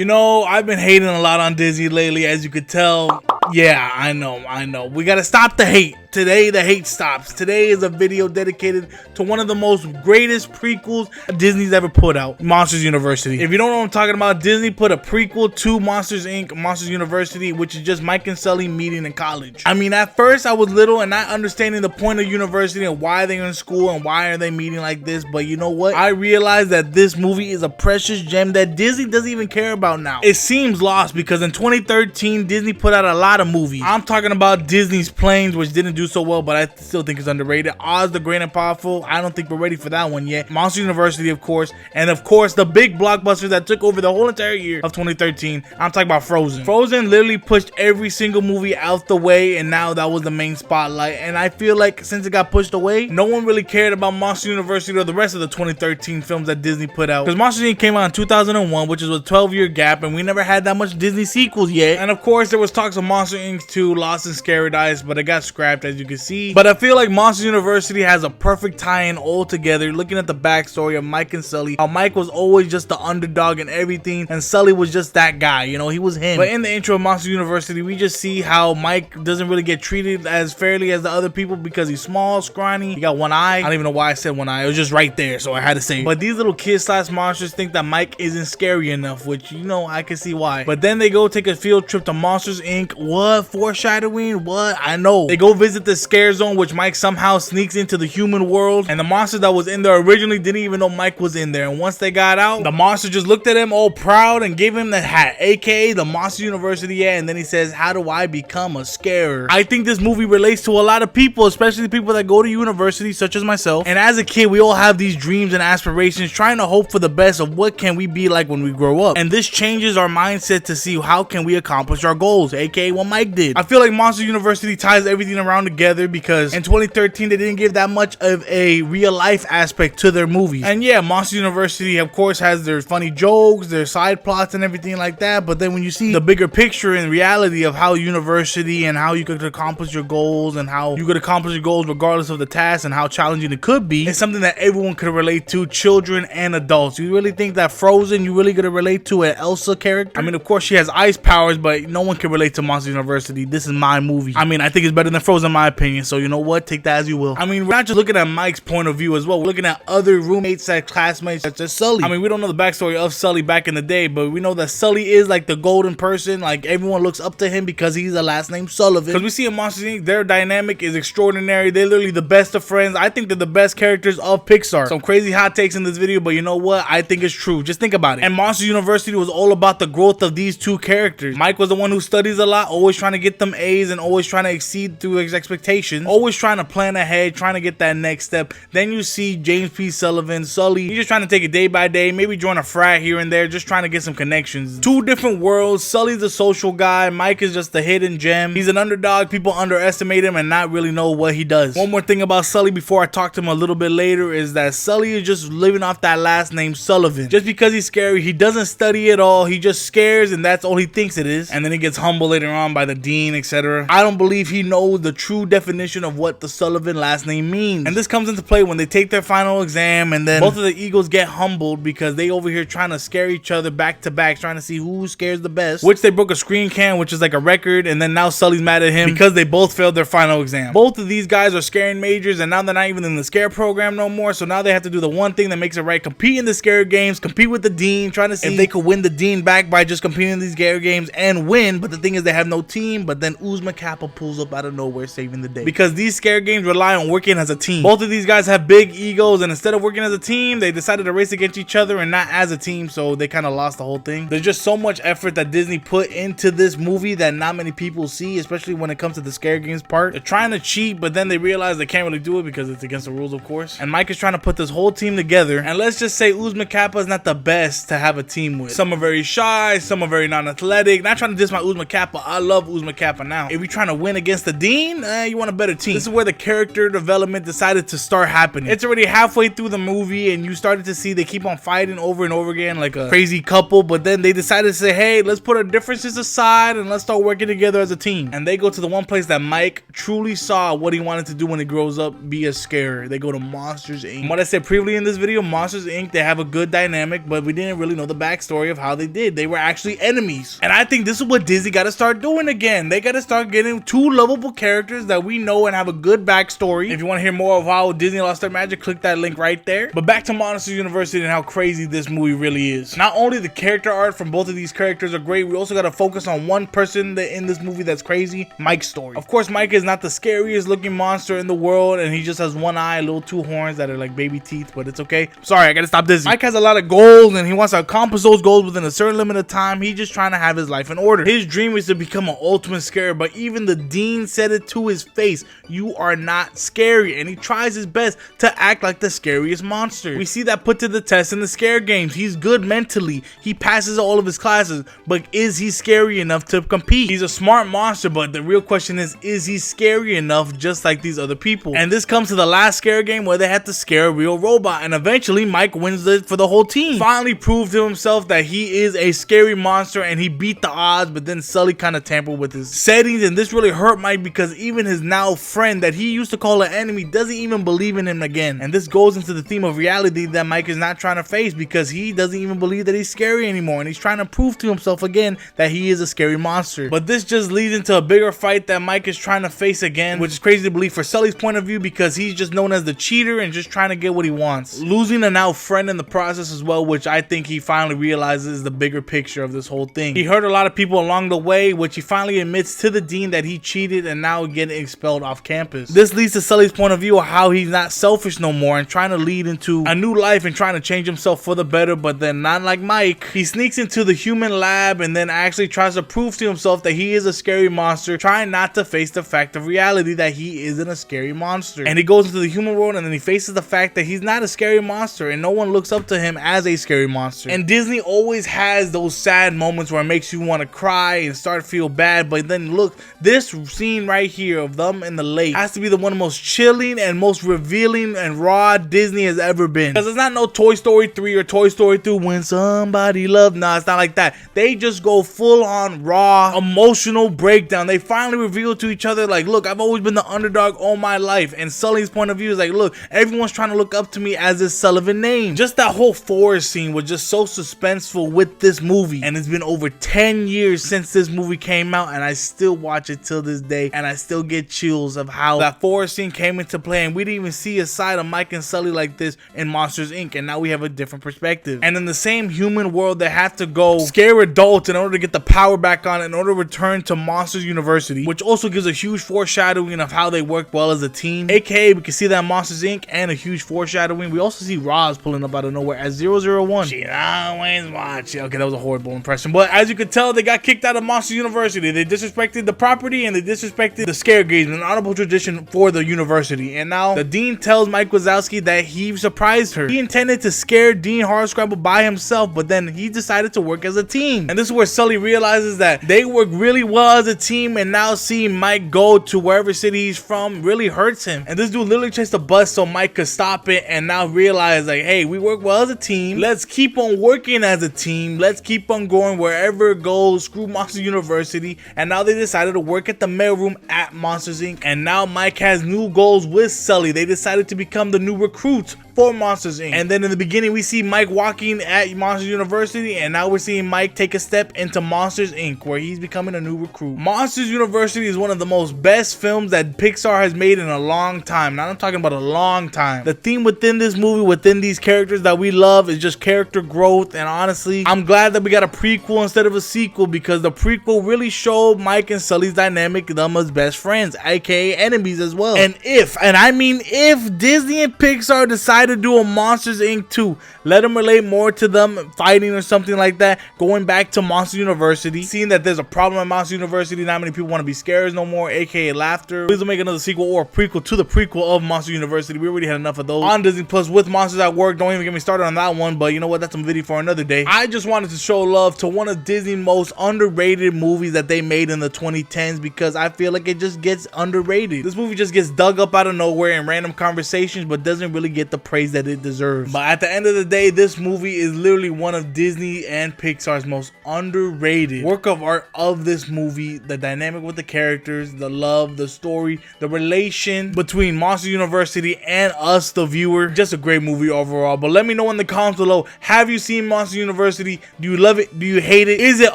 You know, I've been hating a lot on Disney lately, as you could tell. Yeah, I know. We gotta stop the hate. Today, the hate stops. Today is a video dedicated to one of the most greatest prequels Disney's ever put out, Monsters University. If you don't know what I'm talking about, Disney put a prequel to Monsters Inc., Monsters University, which is just Mike and Sully meeting in college. I mean, at first, I was little and not understanding the point of university and why they're in school and why are they meeting like this, but you know what? I realized that this movie is a precious gem that Disney doesn't even care about now. It seems lost because in 2013, Disney put out a lot of movies. I'm talking about Disney's Planes, which didn't do so well, but I still think it's underrated. Oz the Great and Powerful, I don't think we're ready for that one yet. Monster University, of course, and of course the big blockbusters that took over the whole entire year of 2013. I'm talking about Frozen. Frozen literally pushed every single movie out the way, and now that was the main spotlight. And I feel like since it got pushed away, no one really cared about Monster University or the rest of the 2013 films that Disney put out. Because Monsters Inc. came out in 2001, which is a 12-year gap, and we never had that much Disney sequels yet. And of course, there was talks of Monster Inc. 2, Lost in Paradise, but it got scrapped, as you can see. But I feel like Monsters University has a perfect tie-in all together. Looking at the backstory of Mike and Sully, how Mike was always just the underdog and everything, and Sully was just that guy, you know, he was him. But in the intro of Monsters University, we just see how Mike doesn't really get treated as fairly as the other people because he's small, scrawny, he got one eye. I don't even know why I said one eye, it was just right there, so I had to say it. But these little kids slash monsters think that Mike isn't scary enough, which, you know, I can see why. But then they go take a field trip to Monsters Inc. What? Foreshadowing? What? I know. They go visit the scare zone, which Mike somehow sneaks into the human world, and the monster that was in there originally didn't even know Mike was in there. And once they got out, the monster just looked at him all proud and gave him the hat, aka the Monster University hat, and then he says, how do I become a scarer? I think this movie relates to a lot of people, especially people that go to university, such as myself. And as a kid, we all have these dreams and aspirations, trying to hope for the best of what can we be like when we grow up. And this changes our mindset to see how can we accomplish our goals, aka what Mike did. I feel like Monster University ties everything around together because in 2013 they didn't give that much of a real life aspect to their movies. And yeah, Monster University of course has their funny jokes, their side plots and everything like that, but then when you see the bigger picture and reality of how university and how you could accomplish your goals and how you could accomplish your goals regardless of the task and how challenging it could be, it's something that everyone could relate to, children and adults. You really think that Frozen, you really gonna relate to an Elsa character? I mean, of course she has ice powers, but no one can relate to Monster University. This is my movie. I mean, I think it's better than Frozen in my opinion, so you know what, take that as you will. I mean, we're not just looking at Mike's point of view as well, we're looking at other roommates and classmates such as Sully. I mean, we don't know the backstory of Sully back in the day, but we know that Sully is like the golden person, like everyone looks up to him because he's the last name Sullivan. Because we see in Monsters Inc., their dynamic is extraordinary. They're literally the best of friends. I think they're the best characters of Pixar. Some crazy hot takes in this video, but you know what, I think it's true. Just think about it. And Monsters University was all about the growth of these two characters. Mike was the one who studies a lot, always trying to get them A's and always trying to exceed through his expectations, always trying to plan ahead, trying to get that next step. Then you see James P. Sullivan, Sully, he's just trying to take it day by day, maybe join a frat here and there, just trying to get some connections. Two different worlds. Sully's a social guy, Mike is just a hidden gem. He's an underdog, people underestimate him and not really know what he does. One more thing about Sully before I talk to him a little bit later is that Sully is just living off that last name Sullivan. Just because he's scary, he doesn't study at all, he just scares and that's all he thinks it is. And then he gets humbled later on by the dean, etc. I don't believe he knows the true definition of what the Sullivan last name means. And this comes into play when they take their final exam and then both of the Eagles get humbled because they over here trying to scare each other back to back, trying to see who scares the best, which they broke a screen can, which is like a record, and then now Sully's mad at him because they both failed their final exam. Both of these guys are scaring majors and now they're not even in the scare program no more, so now they have to do the one thing that makes it right, compete in the scare games, compete with the dean, trying to see if they could win the dean back by just competing in these scare games and win. But the thing is they have no team, but then Uzma Kappa pulls up out of nowhere saving the day because these scare games rely on working as a team. Both of these guys have big egos and instead of working as a team they decided to race against each other and not as a team, so they kind of lost the whole thing. There's just so much effort that Disney put into this movie that not many people see, especially when it comes to the scare games part. They're trying to cheat, but then they realize they can't really do it because it's against the rules, of course. And Mike is trying to put this whole team together, and let's just say Uzma Kappa is not the best to have a team with. Some are very shy, some are very non-athletic. Not trying to diss my Uzma Kappa, I love Uzma Kappa now. If you're trying to win against the dean, you want a better team. This is where the character development decided to start happening. It's already halfway through the movie and you started to see they keep on fighting over and over again like a crazy couple, but then they decided to say, hey, let's put our differences aside and let's start working together as a team. And they go to the one place that Mike truly saw what he wanted to do when he grows up, be a scarer. They go to Monsters Inc. What I said previously in this video, Monsters Inc., they have a good dynamic, but we didn't really know the backstory of how they did. They were actually enemies. And I think this is what Disney got to start doing again. They got to start getting two lovable characters that we know and have a good backstory. If you want to hear more of how Disney lost their magic, click that link right there. But back to Monsters University and how crazy this movie really is. Not only the character art from both of these characters are great, we also got to focus on one person in this movie that's crazy, Mike's story. Of course, Mike is not the scariest looking monster in the world, and he just has one eye, little two horns that are like baby teeth, but it's okay. Sorry, I gotta stop this. Mike has a lot of goals and he wants to accomplish those goals within a certain limit of time. He's just trying to have his life in order. His dream is to become an ultimate scarer, but even the dean said it to his face, you are not scary, and he tries his best to act like the scariest monster. We see that put to the test in the scare games. He's good mentally, he passes all of his classes, but is he scary enough to compete? He's a smart monster, but the real question is he scary enough just like these other people? And this comes to the last scare game where they had to scare a real robot, and eventually Mike wins it for the whole team. Finally proved to himself that he is a scary monster and he beat the odds, but then Sully kind of tampered with his settings, and this really hurt Mike because even his now friend that he used to call an enemy doesn't even believe in him again. And this goes into the theme of reality that Mike is not trying to face because he doesn't even believe that he's scary anymore, and he's trying to prove to himself again that he is a scary monster. But this just leads into a bigger fight that Mike is trying to face again, which is crazy to believe for Sully's point of view because he's just known as the cheater and just trying to get what he wants, losing a now friend in the process as well, which I think he finally realizes is the bigger picture of this whole thing. He hurt a lot of people along the way, which he finally admits to the dean that he cheated and now getting expelled off campus. This leads to Sully's point of view of how he's not selfish no more and trying to lead into a new life and trying to change himself for the better, but then not like Mike. He sneaks into the human lab and then actually tries to prove to himself that he is a scary monster, trying not to face the fact of reality that he isn't a scary monster. And he goes into the human world and then he faces the fact that he's not a scary monster and no one looks up to him as a scary monster. And Disney always has those sad moments where it makes you want to cry and start to feel bad, but then look, this scene right here of them in the lake has to be the one of the most chilling and most revealing and raw Disney has ever been. Because it's not no Toy Story 3 or Toy Story 2 when somebody loved. Nah, it's not like that. They just go full on raw emotional breakdown. They finally reveal to each other like, look, I've always been the underdog all my life. And Sully's point of view is like, look, everyone's trying to look up to me as this Sullivan name. Just that whole forest scene was just so suspenseful with this movie. And it's been over 10 years since this movie came out and I still watch it till this day and I still get chills of how that forest scene came into play, and we didn't even see a side of Mike and Sully like this in Monsters Inc. And now we have a different perspective. And in the same human world, they have to go scare adults in order to get the power back on in order to return to Monsters University, which also gives a huge foreshadowing of how they work well as a team. AKA we can see that in Monsters Inc. and a huge foreshadowing. We also see Roz pulling up out of nowhere as 001. She always watching. Okay, that was a horrible impression, but as you can tell, they got kicked out of Monsters University. They disrespected the property and they disrespected the scare games, an honorable tradition for the university. And now the dean tells Mike Wazowski that he surprised her. He intended to scare Dean Hardscrabble by himself, but then he decided to work as a team. And this is where Sully realizes that they work really well as a team, and now seeing Mike go to wherever city he's from really hurts him. And this dude literally chased the bus so Mike could stop it, and now realize like, hey, we work well as a team. Let's keep on working as a team. Let's keep on going wherever it goes. Screw Monsters University. And now they decided to work at the mailroom at Monsters Inc. And now Mike has new goals with Sully. They decided to become the new recruits for Monsters Inc. And then in the beginning we see Mike walking at Monsters University, and now we're seeing Mike take a step into Monsters Inc. where he's becoming a new recruit. Monsters University is one of the most best films that Pixar has made in a long time. Now I'm talking about a long time. The theme within this movie, within these characters that we love, is just character growth. And honestly, I'm glad that we got a prequel instead of a sequel, because the prequel really showed Mike and Sully's dynamic, them as best friends, aka enemies as well. And if, and I mean if, Disney and Pixar decide try to do a Monsters Inc. 2. Let them relate more to them fighting or something like that. Going back to Monster University. Seeing that there's a problem at Monster University. Not many people want to be scares no more, aka laughter. Please don't make another sequel or a prequel to the prequel of Monster University. We already had enough of those on Disney Plus with Monsters at Work. Don't even get me started on that one, but you know what? That's some video for another day. I just wanted to show love to one of Disney's most underrated movies that they made in the 2010s because I feel like it just gets underrated. This movie just gets dug up out of nowhere in random conversations, but doesn't really get the praise that it deserves. But at the end of the day, this movie is literally one of Disney and Pixar's most underrated work of art of this movie. The dynamic with the characters, the love, the story, the relation between Monster University and us, the viewer. Just a great movie overall. But let me know in the comments below, have you seen Monster University? Do you love it? Do you hate it? Is it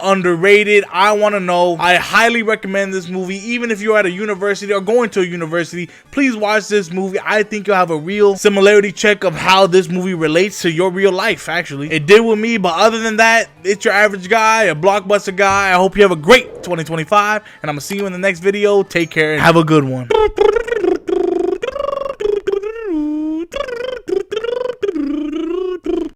underrated? I want to know. I highly recommend this movie. Even if you're at a university or going to a university, please watch this movie. I think you'll have a real similarity check of how this movie relates to your real life. Actually, it did with me. But other than that, it's your average guy, a blockbuster guy. I hope you have a great 2025, and I'm gonna see you in the next video. Take care and have a good one.